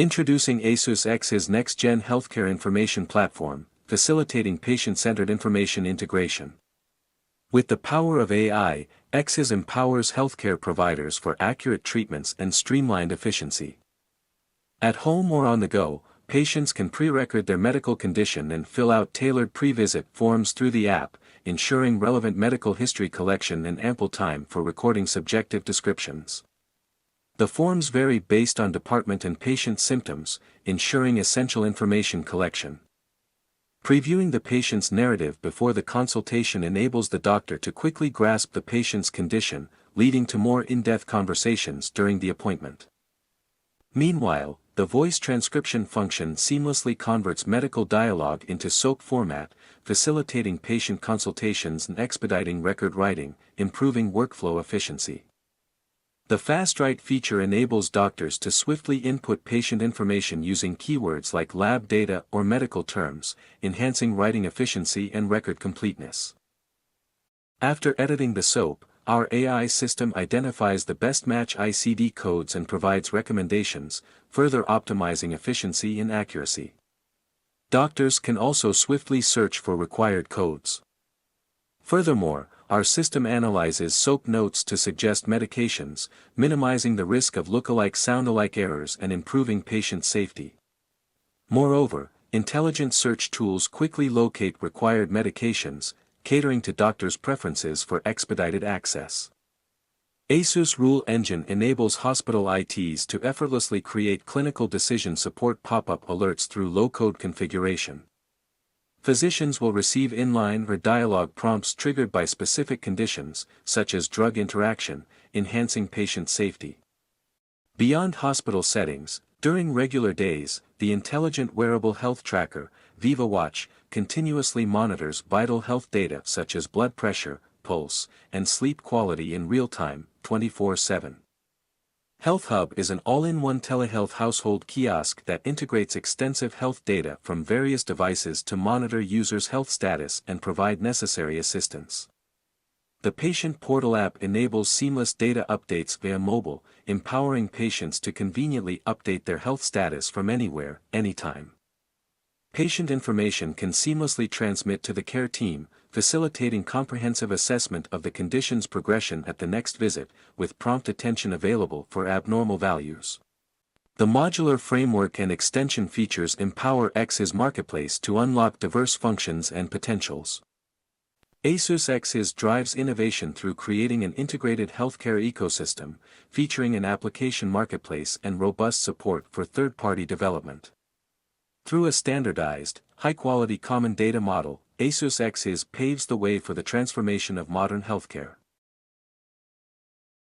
Introducing ASUS xHIS Next-Gen Healthcare Information Platform, facilitating patient-centered information integration. With the power of AI, xHIS empowers healthcare providers for accurate treatments and streamlined efficiency. At home or on the go, patients can pre-record their medical condition and fill out tailored pre-visit forms through the app, ensuring relevant medical history collection and ample time for recording subjective descriptions. The forms vary based on department and patient symptoms, ensuring essential information collection. Previewing the patient's narrative before the consultation enables the doctor to quickly grasp the patient's condition, leading to more in-depth conversations during the appointment. Meanwhile, the voice transcription function seamlessly converts medical dialogue into SOAP format, facilitating patient consultations and expediting record writing, improving workflow efficiency. The Fast Write feature enables doctors to swiftly input patient information using keywords like lab data or medical terms, enhancing writing efficiency and record completeness. After editing the SOAP, our AI system identifies the best match ICD codes and provides recommendations, further optimizing efficiency and accuracy. Doctors can also swiftly search for required codes. Furthermore, our system analyzes SOAP notes to suggest medications, minimizing the risk of look-alike sound-alike errors and improving patient safety. Moreover, intelligent search tools quickly locate required medications, catering to doctors' preferences for expedited access. ASUS Rule Engine enables hospital ITs to effortlessly create clinical decision support pop-up alerts through low-code configuration. Physicians will receive inline or dialogue prompts triggered by specific conditions, such as drug interaction, enhancing patient safety. Beyond hospital settings, during regular days, the intelligent wearable health tracker, Viva Watch, continuously monitors vital health data such as blood pressure, pulse, and sleep quality in real time, 24/7. Health Hub is an all-in-one telehealth household kiosk that integrates extensive health data from various devices to monitor users' health status and provide necessary assistance. The Patient Portal app enables seamless data updates via mobile, empowering patients to conveniently update their health status from anywhere, anytime. Patient information can seamlessly transmit to the care team, facilitating comprehensive assessment of the condition's progression at the next visit, with prompt attention available for abnormal values. The modular framework and extension features empower xHIS Marketplace to unlock diverse functions and potentials. ASUS xHIS drives innovation through creating an integrated healthcare ecosystem, featuring an application marketplace and robust support for third-party development. Through a standardized, high-quality common data model, ASUS xHIS paves the way for the transformation of modern healthcare.